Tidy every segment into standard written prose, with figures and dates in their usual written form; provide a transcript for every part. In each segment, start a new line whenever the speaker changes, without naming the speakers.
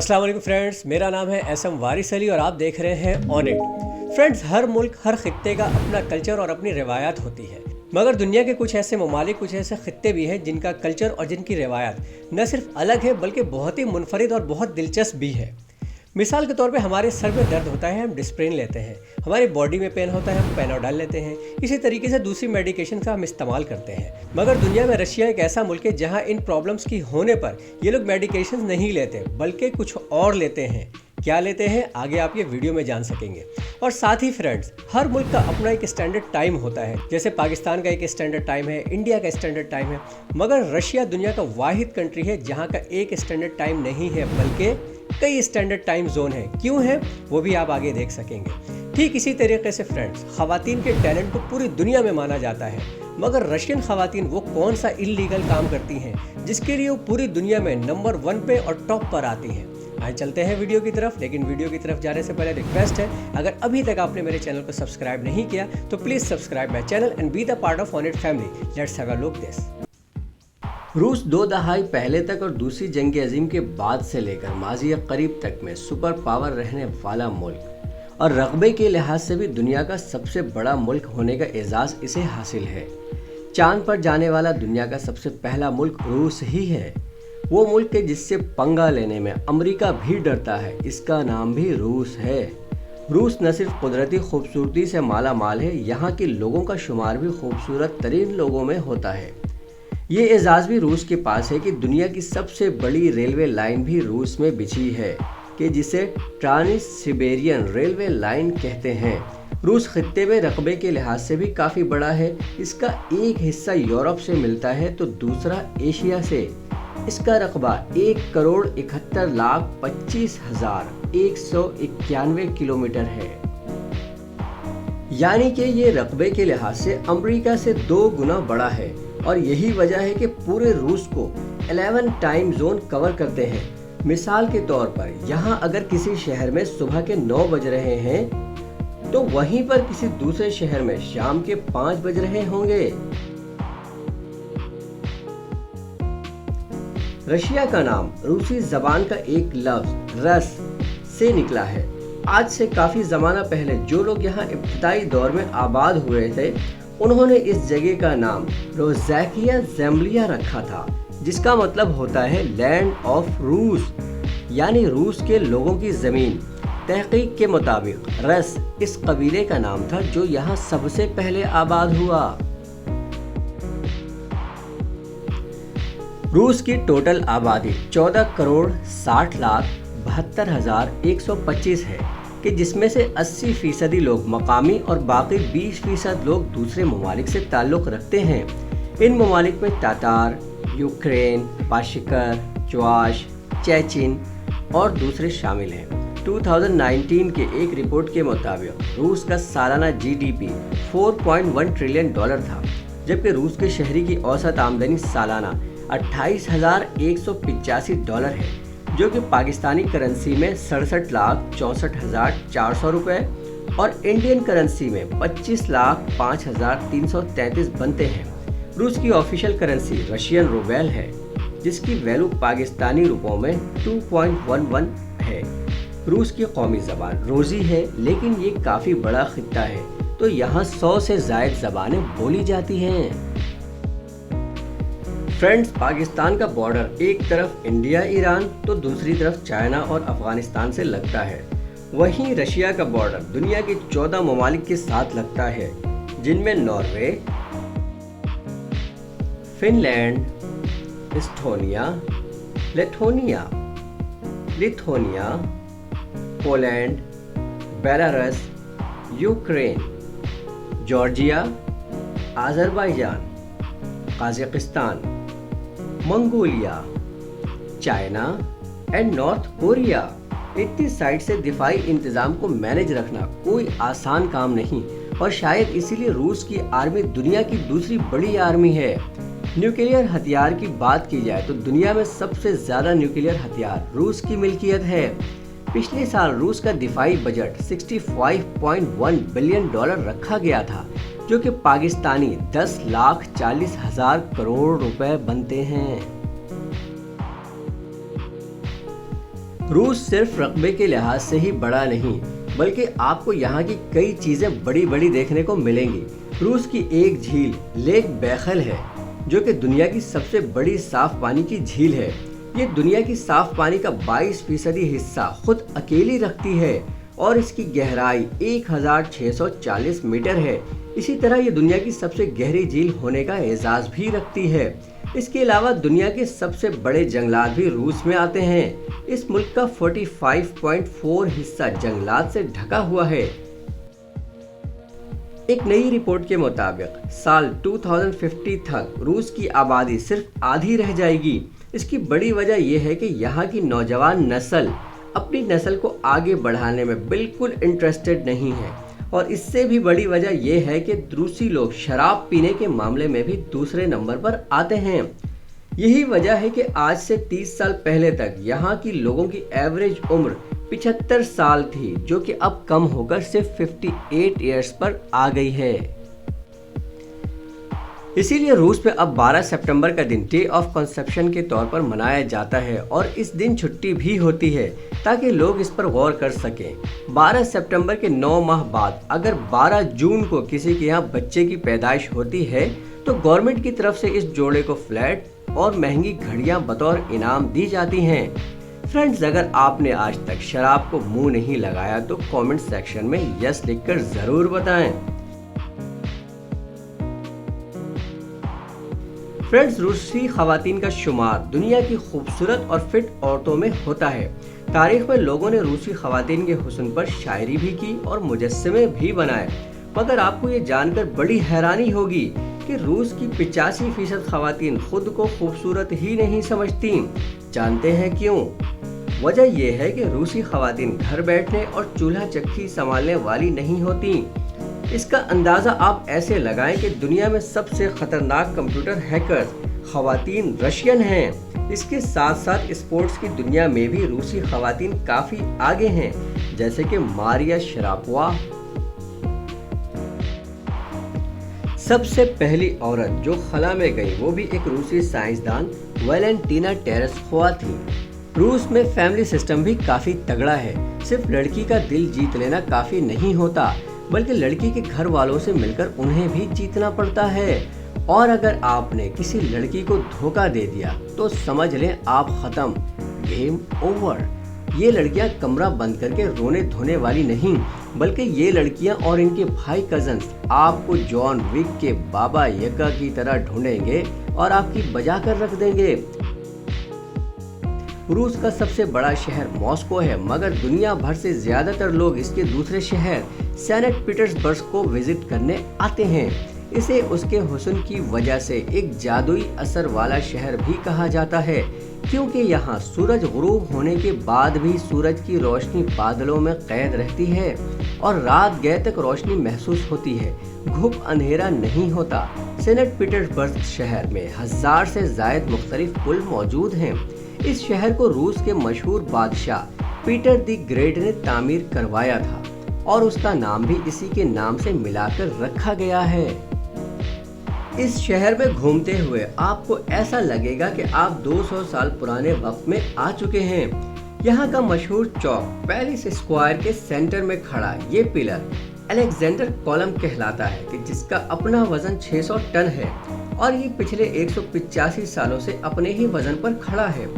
अस्सलाम वालेकुम फ्रेंड्स, मेरा नाम है एसएम वारिस अली और आप देख रहे हैं ऑन इट। फ्रेंड्स, हर मुल्क हर खित्ते का अपना कल्चर और अपनी रिवायात होती है, मगर दुनिया के कुछ ऐसे ममालिक, कुछ ऐसे खित्ते भी हैं जिनका कल्चर और जिनकी रिवायात न सिर्फ अलग है बल्कि बहुत ही मुनफरिद और बहुत दिलचस्प भी है। मिसाल के तौर पे हमारे सर में दर्द होता है, हम डिस्प्रिन लेते हैं। हमारी बॉडी में पेन होता है, हम पेनोडाल लेते हैं। इसी तरीके से दूसरी मेडिकेशन का हम इस्तेमाल करते हैं। मगर दुनिया में रशिया एक ऐसा मुल्क है जहां इन प्रॉब्लम्स की होने पर ये लोग मेडिकेशन नहीं लेते बल्कि कुछ और लेते हैं। क्या लेते हैं, आगे आप ये वीडियो में जान सकेंगे। और साथ ही फ्रेंड्स, हर मुल्क का अपना एक स्टैंडर्ड टाइम होता है। जैसे पाकिस्तान का एक स्टैंडर्ड टाइम है, इंडिया का स्टैंडर्ड टाइम है, मगर रशिया दुनिया का वाहिद कंट्री है जहाँ का एक स्टैंडर्ड टाइम नहीं है बल्कि कई स्टैंडर्ड टाइम जोन है। क्यों है वो भी आप आगे देख सकेंगे। ठीक इसी तरीके से फ्रेंड्स, खवातीन के टैलेंट को पूरी दुनिया में माना जाता है, मगर रशियन खवातीन वो कौन सा इल्लीगल काम करती हैं जिसके लिए वो पूरी दुनिया में नंबर 1 पे और टॉप पर आती हैं। आइए चलते हैं वीडियो की तरफ। लेकिन वीडियो की तरफ जाने से पहले रिक्वेस्ट है, अगर अभी तक आपने मेरे चैनल को सब्सक्राइब नहीं किया तो please subscribe my channel and be the part of on it family. Let's have a look this. रूस 2 दहाई पहले तक और दूसरी जंग अजीम के बाद से लेकर माजी करीब तक में सुपर पावर रहने वाला मुल्क और रकबे के लिहाज से भी दुनिया का सबसे बड़ा मुल्क होने का एजाज़ इसे हासिल है। चांद पर जाने वाला दुनिया का सबसे पहला मुल्क रूस ही है। वो मुल्क है जिससे पंगा लेने में अमेरिका भी डरता है, इसका नाम भी रूस है। रूस न सिर्फ कुदरती खूबसूरती से माला माल है, यहाँ के लोगों का शुमार भी खूबसूरत तरीन लोगों में होता है। ये एजाज़ भी रूस के पास है कि दुनिया की सबसे बड़ी रेलवे लाइन भी रूस में बिछी है कि जिसे ट्रांस सिबेरियन रेलवे लाइन कहते हैं। रूस खित्ते में रकबे के लिहाज से भी काफ़ी बड़ा है। इसका एक हिस्सा यूरोप से मिलता है तो दूसरा एशिया से। इसका रकबा 1,61,25,191 किलोमीटर है, यानी कि ये रकबे के लिहाज से अमेरिका से 2 गुना बड़ा है। और यही वजह है कि पूरे रूस को 11 टाइम जोन कवर करते हैं। मिसाल के तौर पर यहाँ अगर किसी शहर में सुबह के 9 बज रहे हैं तो वहीं पर किसी दूसरे शहर में शाम के 5 बज रहे होंगे। रशिया का नाम रूसी जबान का एक लफ्ज रस से निकला है। आज से काफी जमाना पहले जो लोग यहाँ इब्तिदाई दौर में आबाद हुए थे, उन्होंने इस जगह का नाम रोज़ैकिया ज़ेम्लिया रखा था, जिसका मतलब होता है लैंड ऑफ रूस, यानी रूस के लोगों की ज़मीन। तहकीक के मुताबिक रस इस कबीले का नाम था जो यहाँ सबसे पहले आबाद हुआ। रूस की टोटल आबादी 14,60,72,125 है कि जिसमें से 80% लोग मकामी और बाकी 20% लोग दूसरे ममालिक से ताल्लुक़ रखते हैं। इन ममालिक में तातार, यूक्रेन, पाशिकर, चुआश, चेचिन और दूसरे शामिल हैं। 2019 के एक रिपोर्ट के मुताबिक रूस का सालाना GDP 4.1 ट्रिलियन डॉलर था, जबकि रूस के शहरी की औसत आमदनी सालाना 28,185 डॉलर है, जो कि पाकिस्तानी करेंसी में 67,64,400 रुपये और इंडियन करेंसी में 25,05,333 बनते हैं। रूस की ऑफिशियल करेंसी रशियन रूबेल है, जिसकी वैल्यू पाकिस्तानी रुपयों में 2.11 है। रूस की कौमी ज़बान रोज़ी है, लेकिन ये काफ़ी बड़ा खित्ता है तो यहाँ 100 से ज़ायद ज़बानें बोली जाती हैं। फ्रेंड्स, पाकिस्तान का बॉर्डर एक तरफ इंडिया ईरान तो दूसरी तरफ चाइना और अफगानिस्तान से लगता है। वहीं रशिया का बॉर्डर दुनिया के 14 ममालिक के साथ लगता है, जिनमें Norway, Finland, Estonia, Lithuania, Poland, Belarus, Ukraine, Georgia, Azerbaijan, Kazakhstan, Mongolia, China and north Korea. इतनी साइड से दिफाई इंतजाम को मैनेज रखना कोई आसान काम नहीं, और शायद इसीलिए रूस की आर्मी दुनिया की दूसरी बड़ी आर्मी है। न्यूक्लियर हथियार की बात की जाए तो दुनिया में सबसे ज़्यादा न्यूक्लियर हथियार रूस की मिल्कियत है। पिछले साल रूस का दिफाई बजट 65.1 बिलियन डॉलर रखा गया था, जो कि पाकिस्तानी 10,40,000 करोड़ रुपए बनते हैं। रूस सिर्फ रकबे के लिहाज से ही बड़ा नहीं, बल्कि आपको यहाँ की कई चीजें बड़ी बड़ी देखने को मिलेंगी। रूस की एक झील लेक बैखल है, जो कि दुनिया की सबसे बड़ी साफ पानी की झील है। ये दुनिया की साफ पानी का 22% हिस्सा खुद अकेली रखती है और इसकी गहराई 1640 मीटर है। इसी तरह ये दुनिया की सबसे गहरी झील होने का एजाज भी रखती है। इसके अलावा दुनिया के सबसे बड़े जंगलात भी रूस में आते हैं। इस मुल्क का 45.4 हिस्सा जंगलात से ढका हुआ है। एक नई रिपोर्ट के मुताबिक साल 2050 तक रूस की आबादी सिर्फ आधी रह जाएगी। इसकी बड़ी वजह यह है कि यहाँ की नौजवान नस्ल अपनी नस्ल को आगे बढ़ाने में बिल्कुल इंटरेस्टेड नहीं है, और इससे भी बड़ी वजह यह है कि रूसी लोग शराब पीने के मामले में भी दूसरे नंबर पर आते हैं। यही वजह है कि आज से 30 साल पहले तक यहाँ की लोगों की एवरेज उम्र 75 साल थी, जो कि अब कम होकर सिर्फ 58 ईयर्स पर आ गई है। इसीलिए रूस में अब 12 सितंबर का दिन डे ऑफ कंसेप्शन के तौर पर मनाया जाता है और इस दिन छुट्टी भी होती है ताकि लोग इस पर गौर कर सकें। 12 सितंबर के 9 माह बाद अगर 12 जून को किसी के यहाँ बच्चे की पैदाइश होती है तो गवर्नमेंट की तरफ से इस जोड़े को फ्लैट और महंगी घड़ियां बतौर इनाम दी जाती हैं। फ्रेंड्स, अगर आपने आज तक शराब को मुंह नहीं लगाया तो कमेंट सेक्शन में यस लिखकर जरूर बताएं। फ्रेंड्स, रूसी खवातीन का शुमार दुनिया की खूबसूरत और फिट औरतों में होता है। तारीख में लोगों ने रूसी खवातीन के हुस्न पर शायरी भी की और मुजस्समे भी बनाए, मगर आपको ये जानकर बड़ी हैरानी होगी कि रूस की 85% खवातीन खुद को खूबसूरत ही नहीं समझती। जानते हैं क्यों? वजह यह है कि रूसी खवातीन घर बैठने और चूल्हा चक्की संभालने वाली नहीं होती। इसका अंदाजा आप ऐसे लगाएं कि दुनिया में सबसे खतरनाक कंप्यूटर हैकर्स खवातीन रशियन हैं। इसके साथ साथ स्पोर्ट्स की दुनिया में भी रूसी खवातीन काफी आगे हैं, जैसे कि मारिया शरापोवा। सबसे पहली औरत जो खला में गई वो भी एक रूसी साइंसदान वैलेंटीना टेरेस्कोवा थी। रूस में फैमिली सिस्टम भी काफी तगड़ा है। सिर्फ लड़की का दिल जीत लेना काफी नहीं होता, बल्कि लड़की के घर वालों से मिलकर उन्हें भी जीतना पड़ता है। और अगर आपने किसी लड़की को धोखा दे दिया तो समझ लें आप खत्म, गेम ओवर। ये लड़कियां कमरा बंद करके रोने धोने वाली नहीं, बल्कि ये लड़कियां और इनके भाई कजन्स आपको जॉन विक के बाबा यगा की तरह ढूंढेंगे और आपकी बजा कर रख देंगे। रूस का सबसे बड़ा शहर मॉस्को है, मगर दुनिया भर से ज्यादातर लोग इसके दूसरे शहर सेंट पीटर्सबर्ग को विजिट करने आते हैं। इसे उसके हुस्न की वजह से एक जादुई असर वाला शहर भी कहा जाता है, क्योंकि यहाँ सूरज गुरूब होने के बाद भी सूरज की रोशनी बादलों में कैद रहती है और रात गए तक रोशनी महसूस होती है। घुप अंधेरा नहीं होता। सेंट पीटर्सबर्ग शहर में 1000 से ज्यादा मुख्तलिफ पुल मौजूद हैं। इस शहर को रूस के मशहूर बादशाह पीटर द ग्रेट ने तामीर करवाया था और उसका नाम भी इसी के नाम से मिलाकर रखा गया है। इस शहर में घूमते हुए आपको ऐसा लगेगा कि आप 200 साल पुराने वक्त में आ चुके हैं। यहाँ का मशहूर चौक पैलेस स्क्वायर के सेंटर में खड़ा ये पिलर अलेक्जेंडर कॉलम कहलाता है, कि जिसका अपना वजन 600 टन है और ये पिछले 185 सालों से अपने ही वजन पर खड़ा है,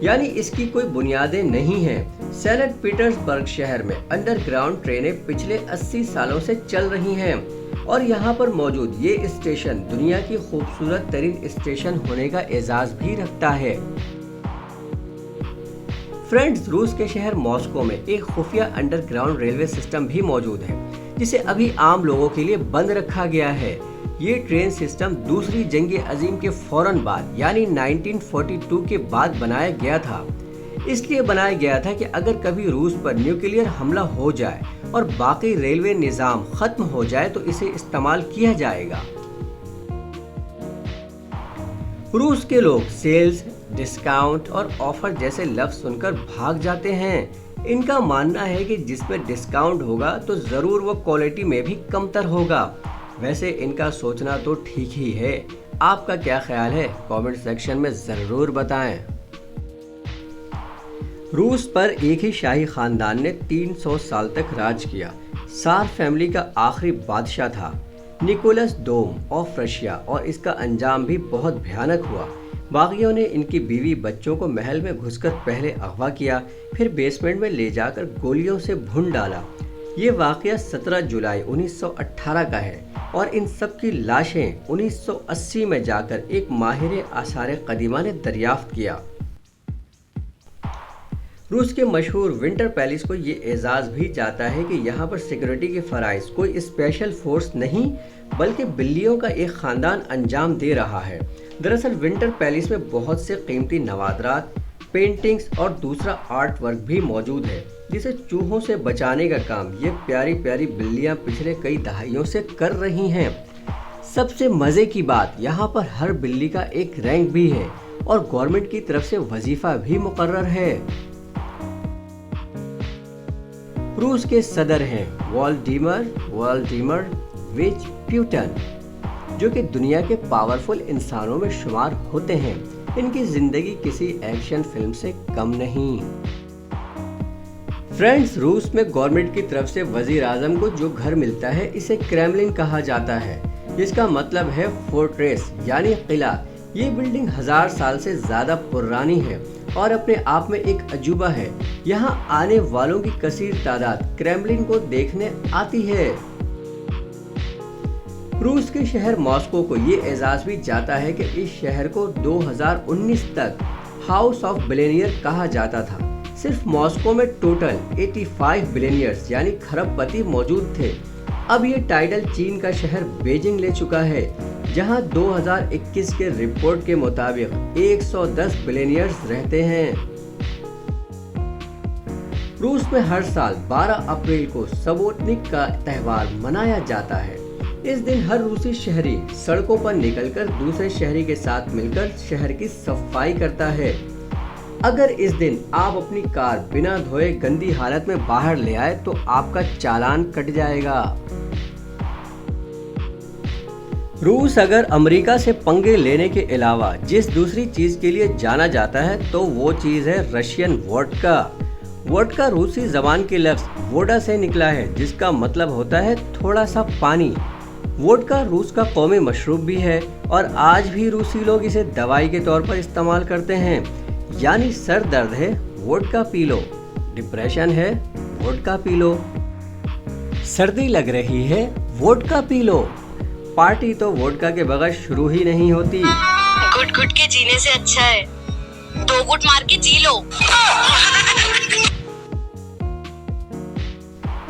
यानी इसकी कोई बुनियादें नहीं हैं। सेंट पीटर्सबर्ग शहर में अंडरग्राउंड ट्रेनें पिछले 80 सालों से चल रही हैं और यहाँ पर मौजूद ये स्टेशन दुनिया की खूबसूरत तरीन स्टेशन होने का एजाज भी रखता है। फ्रेंड्स, रूस के शहर मॉस्को में एक खुफिया अंडरग्राउंड रेलवे सिस्टम भी मौजूद है, जिसे अभी आम लोगों के लिए बंद रखा गया है। ये ट्रेन सिस्टम दूसरी जंग अजीम के फौरन बाद यानी 1942 के बाद बनाया गया था। इसलिए बनाया गया था कि अगर कभी रूस पर न्यूक्लियर हमला हो जाए और बाकी रेलवे निजाम खत्म हो जाए तो इसे इस्तेमाल किया जाएगा। रूस के लोग सेल्स, डिस्काउंट और ऑफर जैसे लफ्ज सुनकर भाग जाते हैं। इनका मानना है कि जिसमें डिस्काउंट होगा तो जरूर वो क्वालिटी में भी कमतर होगा। वैसे इनका सोचना तो ठीक ही है। आपका क्या ख्याल है? कमेंट सेक्शन में जरूर बताएं। रूस पर एक ही शाही खानदान ने 300 साल तक राज किया। सार फैमिली का आखिरी बादशाह था निकोलस दोम ऑफ रशिया, और इसका अंजाम भी बहुत भयानक हुआ। बागियों ने इनकी बीवी बच्चों को महल में घुसकर पहले अगवा किया, फिर बेसमेंट में ले जाकर गोलियों से भून डाला। ये वाक़या 17 जुलाई 1918 का है और इन सब की लाशें 1980 में जाकर एक माहिर आसार कदीमा ने दरियाफ्त किया। रूस के मशहूर विंटर पैलेस को ये एजाज़ भी जाता है कि यहाँ पर सिक्योरिटी के फ़राइज़ कोई स्पेशल फोर्स नहीं बल्कि बिल्लियों का एक ख़ानदान अंजाम दे रहा है। दरअसल विंटर पैलेस में बहुत से कीमती नवादरात, पेंटिंग्स और दूसरा आर्ट वर्क भी मौजूद है, जिसे चूहों से बचाने का काम ये प्यारी प्यारी बिल्लियाँ पिछले कई दहाइयों से कर रही हैं। सबसे मज़े की बात, यहाँ पर हर बिल्ली का एक रैंक भी है और गवर्नमेंट की तरफ से वजीफ़ा भी मुकर्रर है। रूस के सदर हैं व्लादिमीर विच पुतिन, जो कि दुनिया के पावरफुल इंसानों में शुमार होते हैं। इनकी जिंदगी किसी एक्शन फिल्म से कम नहीं। फ्रेंड्स, रूस में गवर्नमेंट की तरफ से वजीर आजम को जो घर मिलता है इसे क्रेमलिन कहा जाता है, जिसका मतलब है फोर्ट्रेस यानी किला। ये बिल्डिंग 1000 साल से ज्यादा पुरानी है और अपने आप में एक अजूबा है। यहाँ आने वालों की कसीर तादाद क्रेमलिन को देखने आती है। रूस के शहर मॉस्को को ये एजाज भी जाता है कि इस शहर को 2019 तक हाउस ऑफ बिलियनियर कहा जाता था। सिर्फ मॉस्को में टोटल 85 बिलियनियर्स यानी खरबपति मौजूद थे। अब ये टाइटल चीन का शहर बीजिंग ले चुका है, जहां 2021 के रिपोर्ट के मुताबिक 110 बिलियनियर्स रहते हैं। रूस में हर साल 12 अप्रैल को सबोतनिक का त्यौहार मनाया जाता है। इस दिन हर रूसी शहरी सड़कों पर निकलकर दूसरे शहरी के साथ मिलकर शहर की सफाई करता है। अगर इस दिन आप अपनी कार बिना धोए गंदी हालत में बाहर ले आए तो आपका चालान कट जाएगा। रूस अगर अमेरिका से पंगे लेने के अलावा जिस दूसरी चीज के लिए जाना जाता है तो वो चीज है रशियन वोडका। वोडका रूसी जबान के लफ्ज वोडा से निकला है, जिसका मतलब होता है थोड़ा सा पानी। वोडका रूस का कौमी मशरूब भी है और आज भी रूसी लोग इसे दवाई के तौर पर इस्तेमाल करते हैं। यानी सर दर्द है वोडका पी लो, डिप्रेशन है वोडका पी लो, सर्दी लग रही है वोडका पी लो, पार्टी तो वोडका के बगैर शुरू ही नहीं होती।
घुट घुट के जीने से अच्छा है 2 घुट मार के जी लो।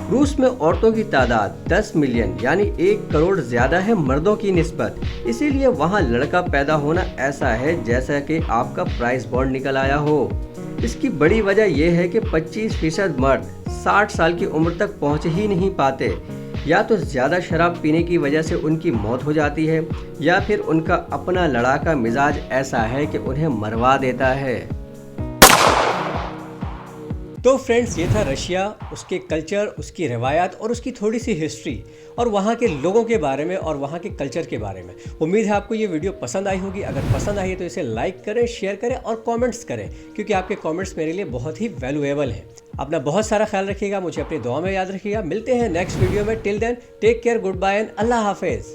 रूस में औरतों की तादाद 10 मिलियन यानी 1 करोड़ ज्यादा है मर्दों की निस्बत। इसीलिए वहाँ लड़का पैदा होना ऐसा है जैसा कि आपका प्राइस बॉन्ड निकल आया हो। इसकी बड़ी वजह यह है कि 25% मर्द 60 साल की उम्र तक पहुँच ही नहीं पाते। या तो ज़्यादा शराब पीने की वजह से उनकी मौत हो जाती है, या फिर उनका अपना लड़ाका मिजाज ऐसा है कि उन्हें मरवा देता है। तो फ्रेंड्स, ये था रशिया, उसके कल्चर, उसकी रवायात और उसकी थोड़ी सी हिस्ट्री और वहाँ के लोगों के बारे में और वहाँ के कल्चर के बारे में। उम्मीद है आपको ये वीडियो पसंद आई होगी। अगर पसंद आई है तो इसे लाइक करें, शेयर करें और कमेंट्स करें, क्योंकि आपके कमेंट्स मेरे लिए बहुत ही वैल्यूएबल हैं। अपना बहुत सारा ख्याल रखिएगा, मुझे अपनी दुआ में याद रखिएगा। मिलते हैं नेक्स्ट वीडियो में। Till then take care, good bye and अल्लाह हाफिज़।